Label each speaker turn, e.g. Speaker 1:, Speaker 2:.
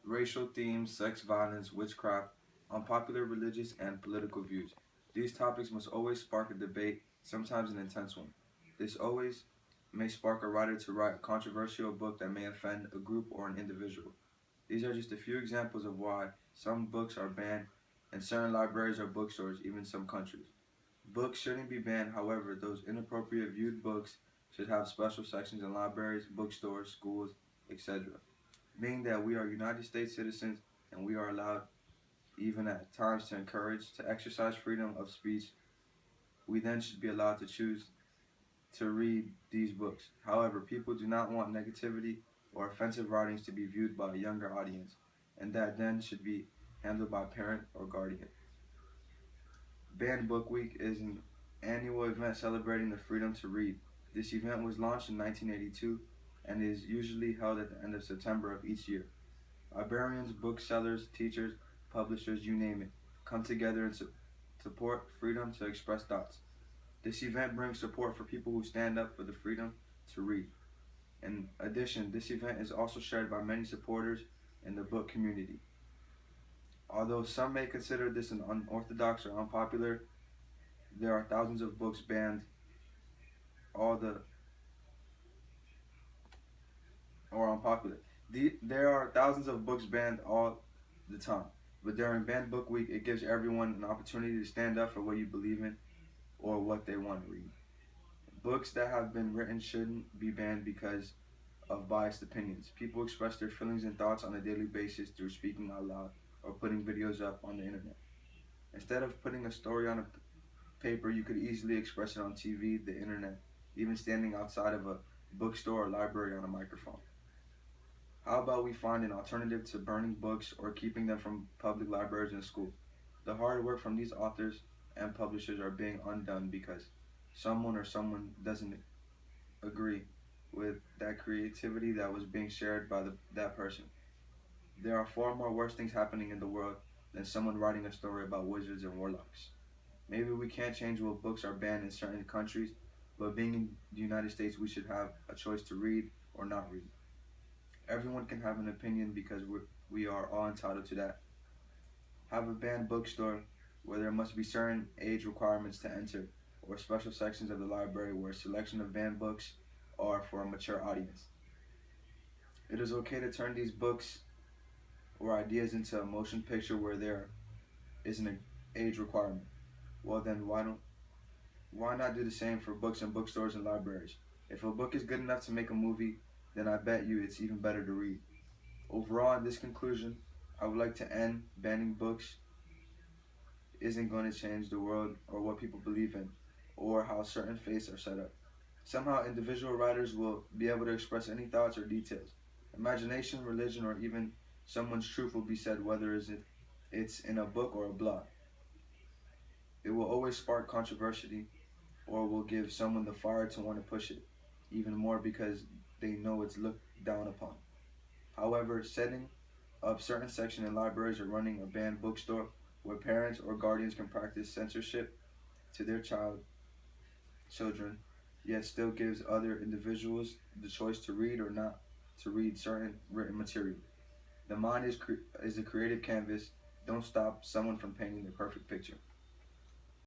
Speaker 1: racial themes, sex violence, witchcraft, unpopular religious and political views. These topics must always spark a debate, sometimes an intense one. This always may spark a writer to write a controversial book that may offend a group or an individual. These are just a few examples of why some books are banned in certain libraries or bookstores, even some countries. Books shouldn't be banned, however, those inappropriate viewed books should have special sections in libraries, bookstores, schools, etc. Being that we are United States citizens and we are allowed, even at times, to encourage, to exercise freedom of speech, we then should be allowed to choose to read these books. However, people do not want negativity or offensive writings to be viewed by a younger audience, and that then should be handled by parent or guardian. Banned Book Week is an annual event celebrating the freedom to read. This event was launched in 1982 and is usually held at the end of September of each year. Librarians, booksellers, teachers, publishers, you name it, come together and support freedom to express thoughts. This event brings support for people who stand up for the freedom to read. In addition, this event is also shared by many supporters in the book community. Although some may consider this an unorthodox or unpopular, there are thousands of books banned all the or unpopular. There are thousands of books banned all the time. But during Banned Book Week, it gives everyone an opportunity to stand up for what you believe in or what they want to read. Books that have been written shouldn't be banned because of biased opinions. People express their feelings and thoughts on a daily basis through speaking out loud or putting videos up on the internet. Instead of putting a story on a paper, you could easily express it on TV, the internet, even standing outside of a bookstore or library on a microphone. How about we find an alternative to burning books or keeping them from public libraries and schools? The hard work from these authors and publishers are being undone because someone doesn't agree with that creativity that was being shared by that person. There are far more worse things happening in the world than someone writing a story about wizards and warlocks. Maybe we can't change what books are banned in certain countries, but being in the United States, we should have a choice to read or not read. Everyone can have an opinion because we are all entitled to that. Have a banned bookstore where there must be certain age requirements to enter, or special sections of the library where a selection of banned books are for a mature audience. It is okay to turn these books or ideas into a motion picture where there isn't an age requirement. Well then why not do the same for books in bookstores and libraries? If a book is good enough to make a movie, then I bet you it's even better to read. Overall, in this conclusion, I would like to end banning books isn't going to change the world or what people believe in or how certain faiths are set up. Somehow, individual writers will be able to express any thoughts or details. Imagination, religion, or even someone's truth will be said, whether it's in a book or a blog. It will always spark controversy or will give someone the fire to want to push it even more because they know it's looked down upon. However, setting up certain sections in libraries or running a banned bookstore where parents or guardians can practice censorship to their children, yet still gives other individuals the choice to read or not to read certain written material. The mind is a creative canvas. Don't stop someone from painting the perfect picture.